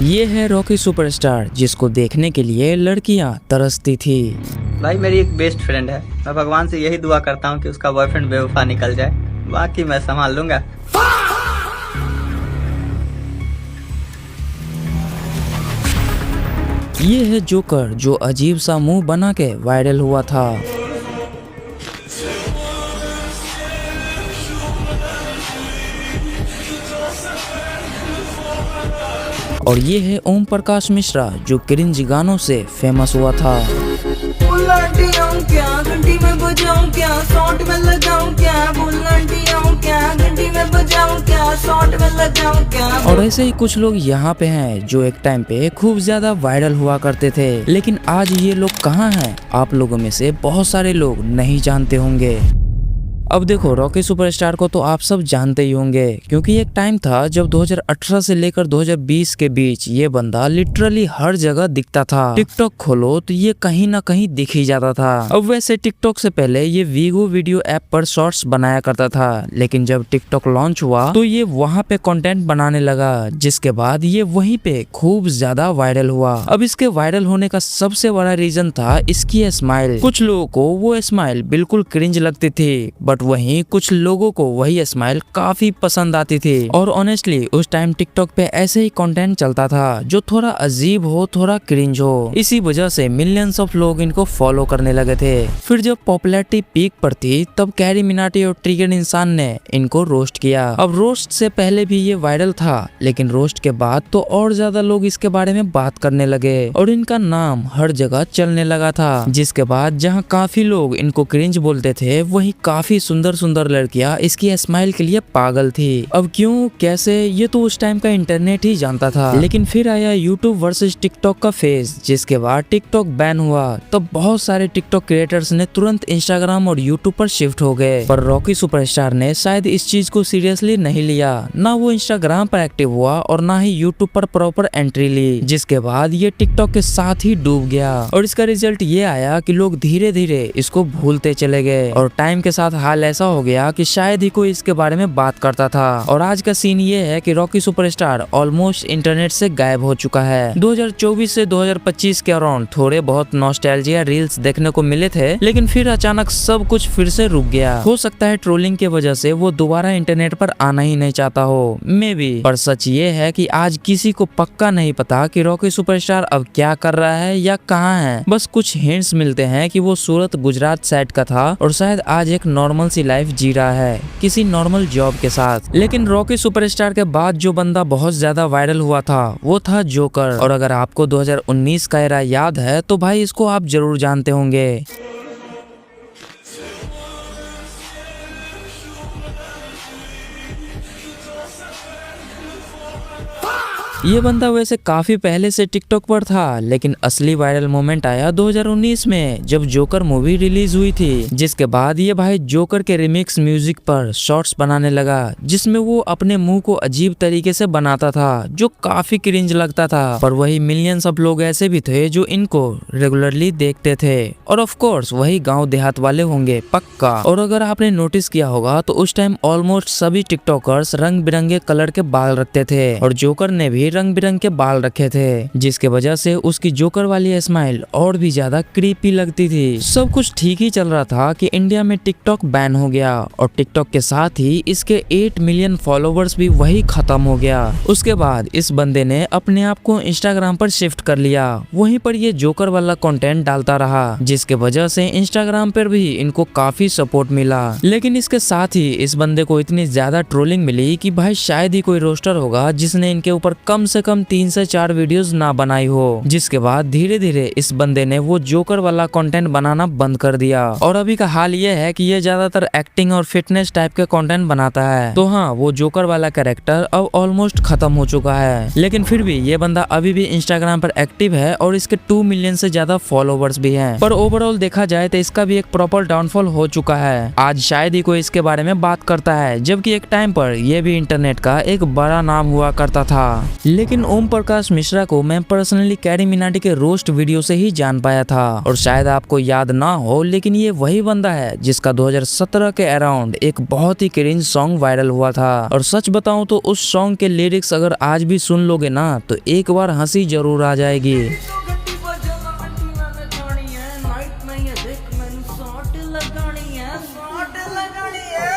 ये है Rocky superstar, जिसको देखने के लिए लड़कियां तरसती थी। भाई मेरी एक बेस्ट फ्रेंड है, मैं भगवान से यही दुआ करता हूँ कि उसका बॉयफ्रेंड बेवफा निकल जाए, बाकी मैं संभाल लूंगा। ये है जोकर, जो अजीब सा मुंह बना के वायरल हुआ था। और ये है ओम प्रकाश मिश्रा, जो क्रिंज गानों से फेमस हुआ था। क्या घंटी में बजाऊं, क्या शॉट में लगाऊं, क्या क्या घंटी में बजाऊं, क्या शॉट में लगाऊं, क्या। और ऐसे ही कुछ लोग यहाँ पे हैं जो एक टाइम पे खूब ज्यादा वायरल हुआ करते थे, लेकिन आज ये लोग कहाँ हैं, आप लोगों में से बहुत सारे लोग नहीं जानते होंगे। अब देखो, रॉकी सुपरस्टार को तो आप सब जानते ही होंगे, क्योंकि एक टाइम था जब 2018 से लेकर 2020 के बीच ये बंदा लिटरली हर जगह दिखता था। टिकटॉक खोलो तो ये कहीं ना कहीं दिख ही जाता था। अब वैसे टिकटॉक से पहले ये वीगो वीडियो ऐप पर शॉर्ट्स बनाया करता था, लेकिन जब टिकटॉक लॉन्च हुआ तो ये वहाँ पे कंटेंट बनाने लगा, जिसके बाद ये वहीं पे खूब ज्यादा वायरल हुआ। अब इसके वायरल होने का सबसे बड़ा रीजन था इसकी स्माइल। कुछ लोगों को वो स्माइल बिल्कुल क्रिंज लगती थी, बट वहीं कुछ लोगों को वही स्माइल काफी पसंद आती थी। और ऑनेस्टली उस टाइम टिकटॉक पे ऐसे ही कंटेंट चलता था जो थोड़ा अजीब हो, थोड़ा क्रिंज हो। इसी वजह से मिलियंस ऑफ लोग इनको फॉलो करने लगे थे। फिर जब पॉपुलैरिटी पीक पर थी तब कैरी मिनाटी और ट्रिगर इंसान ने इनको रोस्ट किया। अब रोस्ट से पहले भी ये वायरल था, लेकिन रोस्ट के बाद तो और ज्यादा लोग इसके बारे में बात करने लगे और इनका नाम हर जगह चलने लगा था। जिसके बाद जहाँ काफी लोग इनको क्रिंज बोलते थे, वही काफी सुंदर सुंदर लड़कियां इसकी स्माइल के लिए पागल थी। अब क्यों, कैसे, ये तो उस टाइम का इंटरनेट ही जानता था। लेकिन फिर आया यूट्यूब वर्सेस टिकटॉक का फेज, जिसके बाद टिकटॉक बैन हुआ। तब बहुत सारे टिकटॉक क्रिएटर्स ने तुरंत इंस्टाग्राम और यूट्यूब पर शिफ्ट हो गए, पर रॉकी सुपरस्टार ने शायद इस चीज को सीरियसली नहीं लिया। ना वो इंस्टाग्राम पर एक्टिव हुआ और ना ही यूट्यूब पर प्रॉपर एंट्री ली, जिसके बाद ये टिकटॉक के साथ ही डूब गया। और इसका रिजल्ट ये आया कि लोग धीरे धीरे इसको भूलते चले गए और टाइम के साथ हाल ऐसा हो गया कि शायद ही कोई इसके बारे में बात करता था। और आज का सीन ये है कि रॉकी सुपरस्टार ऑलमोस्ट इंटरनेट से गायब हो चुका है। 2024 से 2025 के अराउंड थोड़े बहुत नॉस्टैल्जिया रील्स देखने को मिले थे, लेकिन फिर अचानक सब कुछ फिर से रुक गया। हो सकता है ट्रोलिंग की वजह से वो दोबारा इंटरनेट पर आना ही नहीं चाहता हो, मे बी। पर सच ये है कि आज किसी को पक्का नहीं पता कि रॉकी सुपरस्टार अब क्या कर रहा है या कहाँ है। बस कुछ हिंट्स मिलते हैं कि वो सूरत गुजरात साइड का था और शायद आज एक नॉर्मल सी लाइफ जी रहा है किसी नॉर्मल जॉब के साथ। लेकिन रॉकी सुपरस्टार के बाद जो बंदा बहुत ज्यादा वायरल हुआ था वो था जोकर। और अगर आपको 2019 का एरा याद है तो भाई इसको आप जरूर जानते होंगे। ये बंदा वैसे काफी पहले से टिकटॉक पर था, लेकिन असली वायरल मोमेंट आया 2019 में जब जोकर मूवी रिलीज हुई थी। जिसके बाद ये भाई जोकर के रिमिक्स म्यूजिक पर शॉर्ट्स बनाने लगा, जिसमें वो अपने मुंह को अजीब तरीके से बनाता था जो काफी क्रिंज लगता था। पर वही मिलियंस ऑफ लोग ऐसे भी थे जो इनको रेगुलरली देखते थे, और ऑफ कोर्स वही गाँव देहात वाले होंगे पक्का। और अगर आपने नोटिस किया होगा तो उस टाइम ऑलमोस्ट सभी टिकटॉकर्स रंग बिरंगे कलर के बाल रखते थे, और जोकर ने भी रंग बिरंग के बाल रखे थे, जिसके वजह से उसकी जोकर वाली स्माइल और भी ज्यादा क्रीपी लगती थी। सब कुछ ठीक ही चल रहा था कि इंडिया में टिकटॉक बैन हो गया, और टिकटॉक के साथ ही इसके 8 मिलियन फॉलोवर्स भी वही खत्म हो गया। उसके बाद इस बंदे ने अपने आप को इंस्टाग्राम पर शिफ्ट कर लिया, वहीं पर ये जोकर वाला कंटेंट डालता रहा, जिसके वजह से इंस्टाग्राम पर भी इनको काफी सपोर्ट मिला। लेकिन इसके साथ ही इस बंदे को इतनी ज्यादा ट्रोलिंग मिली कि भाई शायद ही कोई रोस्टर होगा जिसने इनके ऊपर कम से कम 3 से 4 वीडियोस ना बनाई हो। जिसके बाद धीरे धीरे इस बंदे ने वो जोकर वाला कंटेंट बनाना बंद कर दिया, और अभी का हाल ये है कि ये ज्यादातर एक्टिंग और फिटनेस टाइप के कंटेंट बनाता है। तो हाँ, वो जोकर वाला कैरेक्टर अब ऑलमोस्ट खत्म हो चुका है, लेकिन फिर भी ये बंदा अभी भी इंस्टाग्राम पर एक्टिव है और इसके 2 मिलियन से ज्यादा फॉलोवर्स भी हैं। पर ओवरऑल देखा जाए तो इसका भी एक प्रॉपर डाउनफॉल हो चुका है। आज शायद ही कोई इसके बारे में बात करता है, जबकि एक टाइम पर यह भी इंटरनेट का एक बड़ा नाम हुआ करता था। लेकिन ओम प्रकाश मिश्रा को मैं पर्सनली कैरी मिनाटी के रोस्ट वीडियो से ही जान पाया था और शायद आपको याद ना हो, लेकिन ये वही बंदा है जिसका 2017 के अराउंड एक बहुत ही क्रिंज सॉन्ग वायरल हुआ था। और सच बताऊं तो उस सॉन्ग के लिरिक्स अगर आज भी सुन लोगे ना तो एक बार हंसी जरूर आ जाएगी। गड्डी पर जला आंटी मैंने खानी है, नाइट में ये देख मैंने शॉट लगानी है, शॉट लगानी है।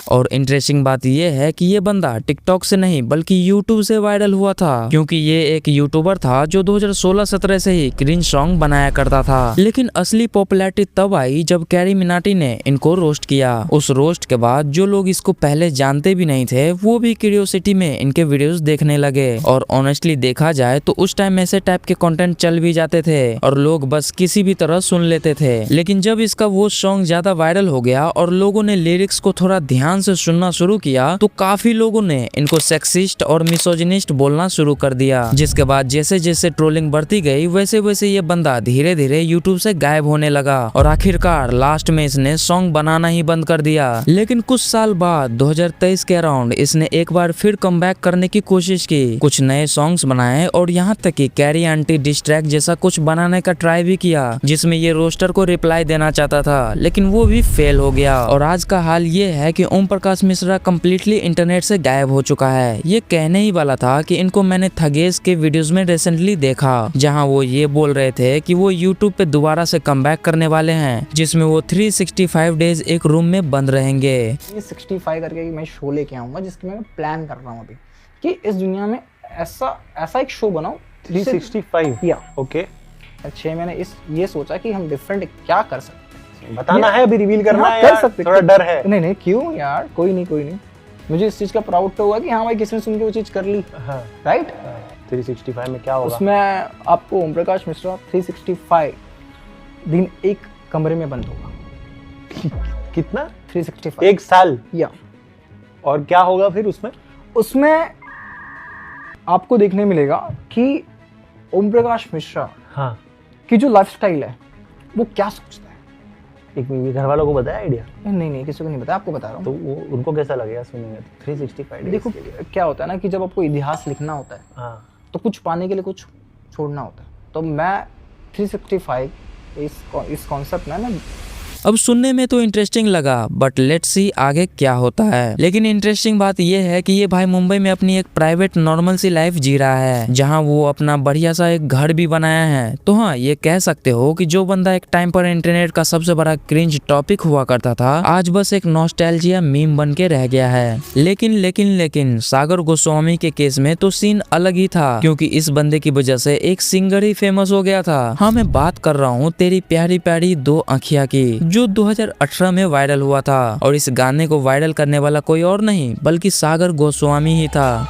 और इंटरेस्टिंग बात यह है कि ये बंदा टिकटॉक से नहीं बल्कि यूट्यूब से वायरल हुआ था, क्योंकि ये एक यूट्यूबर था जो 2016-17 से ही क्रिंज सॉन्ग बनाया करता था। लेकिन असली पॉपुलैरिटी तब आई जब कैरी मिनाटी ने इनको रोस्ट किया। उस रोस्ट के बाद जो लोग इसको पहले जानते भी नहीं थे वो भी क्यूरियोसिटी में इनके वीडियोस देखने लगे। और ऑनेस्टली देखा जाए तो उस टाइम ऐसे टाइप के कंटेंट चल भी जाते थे और लोग बस किसी भी तरह सुन लेते थे। लेकिन जब इसका वो सॉन्ग ज्यादा वायरल हो गया और लोगों ने लिरिक्स को थोड़ा ध्यान से सुनना शुरू किया तो काफी लोगों ने इनको सेक्सिस्ट और मिसोजिनिस्ट बोलना शुरू कर दिया। जिसके बाद जैसे जैसे ट्रोलिंग बढ़ती गई वैसे वैसे ये बंदा धीरे धीरे यूट्यूब से गायब होने लगा और आखिरकार लास्ट में इसने सॉन्ग बनाना ही बंद कर दिया। लेकिन कुछ साल बाद 2023 के अराउंड इसने एक बार फिर कमबैक करने की कोशिश की, कुछ नए सॉन्ग्स बनाए और यहाँ तक कि कैरी आंटी डिस्ट्रैक्ट जैसा कुछ बनाने का ट्राई भी किया जिसमें ये रोस्टर को रिप्लाई देना चाहता था, लेकिन वो भी फेल हो गया। और आज का हाल ये है कि ओम प्रकाश मिश्रा कम्प्लीटली इंटरनेट से गायब हो चुका है। ये कहने ही वाला था कि इनको मैंने थगेश के वीडियोस में रिसेंटली देखा जहां वो ये बोल रहे थे कि वो यूट्यूब पे दोबारा से कमबैक करने वाले हैं जिसमें वो 365 डेज एक रूम में बंद रहेंगे। ये 65 करके मैं शो लेके आऊंगा जिसकी मैं प्लान कर रहा हूँ अभी कि इस दुनिया में ऐसा एक शो बनाओ 365 या ओके 6 महीने ये सोचा कि हम डिफरेंट क्या कर सकते हैं। बताना है अभी रिवील करना हाँ, है कर यार, सकते थोड़ा डर है। नहीं क्यों यार, कोई नहीं मुझे इस चीज का प्राउड तो होगा कि हाँ भाई किसी ने सुन के वो चीज कर ली। हाँ, राइट 365 में क्या होगा? उसमें आपको ओम प्रकाश मिश्रा 365 दिन एक कमरे में बंद होगा। कितना? 365 एक साल? या और क्या होगा फिर उसमें आपको देखने मिलेगा कि ओम प्रकाश मिश्रा हाँ की जो लाइफस्टाइल है वो क्या सोचता है। एक ये घर वालों को बताया आइडिया? नहीं किसी को नहीं बताया, आपको बता रहा हूँ। तो वो उनको कैसा लगेगा सुनेंगे? 365 days देखो के लिए। क्या होता है ना कि जब आपको इतिहास लिखना होता है हाँ तो कुछ पाने के लिए कुछ छोड़ना होता है। तो मैं 365 इस कॉन्सेप्ट में ना अब सुनने में तो इंटरेस्टिंग लगा बट लेट्स सी आगे क्या होता है। लेकिन इंटरेस्टिंग बात यह है कि ये भाई मुंबई में अपनी एक प्राइवेट नॉर्मल सी लाइफ जी रहा है जहां वो अपना बढ़िया सा एक घर भी बनाया है। तो हाँ, ये कह सकते हो कि जो बंदा एक टाइम पर इंटरनेट का सबसे बड़ा क्रिंज टॉपिक हुआ करता था आज बस एक नॉस्टैल्जिया मीम बन के रह गया है। लेकिन सागर गोस्वामी के केस में तो सीन अलग ही था, क्योंकि इस बंदे की वजह से एक सिंगर ही फेमस हो गया था। हाँ, मैं बात कर रहा हूँ तेरी प्यारी प्यारी दो आँखियाँ की, जो 2018 में वायरल हुआ था। और इस गाने को वायरल करने वाला कोई और नहीं बल्कि सागर गोस्वामी ही था।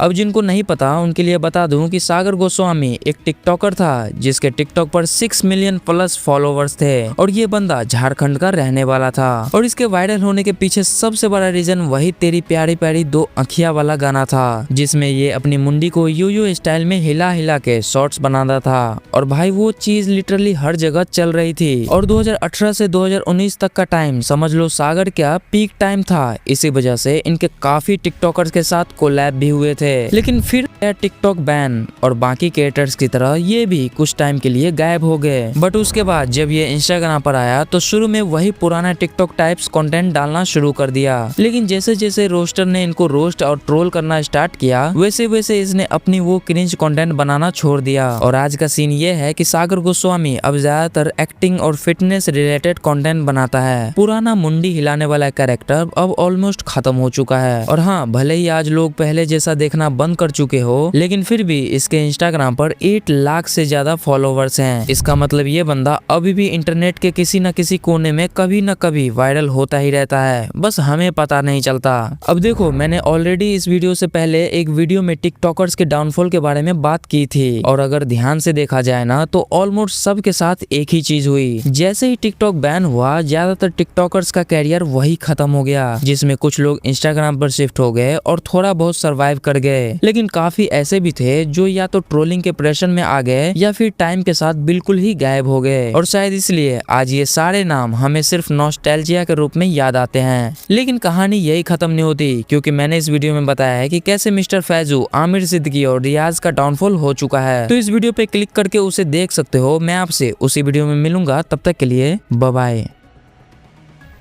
अब जिनको नहीं पता उनके लिए बता दूं कि सागर गोस्वामी एक टिकटॉकर था जिसके टिकटॉक पर 6 मिलियन प्लस फॉलोवर्स थे और ये बंदा झारखंड का रहने वाला था। और इसके वायरल होने के पीछे सबसे बड़ा रीजन वही तेरी प्यारी प्यारी दो आँखियाँ वाला गाना था, जिसमें ये अपनी मुंडी को यूयू स्टाइल में हिला हिला के शॉर्ट्स बनाता था। और भाई वो चीज लिटरली हर जगह चल रही थी। और 2018 से 2019 तक का टाइम समझ लो सागर का पीक टाइम था। इसी वजह से इनके काफी टिकटॉकर्स के साथ कोलैब भी हुए थे। लेकिन फिर टिकटॉक बैन और बाकी क्रिएटर्स की तरह ये भी कुछ टाइम के लिए गायब हो गए। बट उसके बाद जब ये इंस्टाग्राम पर आया तो शुरू में वही पुराना टिकटॉक टाइप्स कंटेंट डालना शुरू कर दिया। लेकिन जैसे जैसे रोस्टर ने इनको रोस्ट और ट्रोल करना स्टार्ट किया वैसे वैसे इसने अपनी वो क्रिंज कंटेंट बनाना छोड़ दिया। और आज का सीन ये है कि सागर गोस्वामी अब ज्यादातर एक्टिंग और फिटनेस रिलेटेड कंटेंट बनाता है। पुराना मुंडी हिलाने वाला कैरेक्टर अब ऑलमोस्ट खत्म हो चुका है। और हाँ, भले ही आज लोग पहले जैसा देखना बंद कर चुके हो, लेकिन फिर भी इसके इंस्टाग्राम पर 8 लाख से ज्यादा फॉलोवर्स हैं। इसका मतलब ये बंदा अभी भी इंटरनेट के किसी न किसी कोने में कभी न कभी वायरल होता ही रहता है, बस हमें पता नहीं चलता। अब देखो, मैंने ऑलरेडी इस वीडियो से पहले एक वीडियो में टिकटॉकर्स के डाउनफॉल के बारे में बात की थी और अगर ध्यान से देखा जाए ना तो ऑलमोस्ट सबके साथ एक ही चीज हुई। जैसे ही टिकटॉक बैन हुआ ज्यादातर टिकटॉकर्स का कैरियर वही खत्म हो गया, जिसमें कुछ लोग इंस्टाग्राम पर शिफ्ट हो गए और थोड़ा बहुत सर्वाइव कर गए गए, लेकिन काफी ऐसे भी थे जो या तो ट्रोलिंग के प्रेशर में आ गए या फिर टाइम के साथ बिल्कुल ही गायब हो गए, और शायद इसलिए आज ये सारे नाम हमें सिर्फ नॉस्टैल्जिया के रूप में याद आते हैं। लेकिन कहानी यही खत्म नहीं होती, क्योंकि मैंने इस वीडियो में बताया है कि कैसे मिस्टर फैजू, आमिर सिद्दीकी और रियाज का डाउनफॉल हो चुका है। तो इस वीडियो पे क्लिक करके उसे देख सकते हो। मैं आपसे उसी वीडियो में मिलूंगा, तब तक के लिए बाय बाय।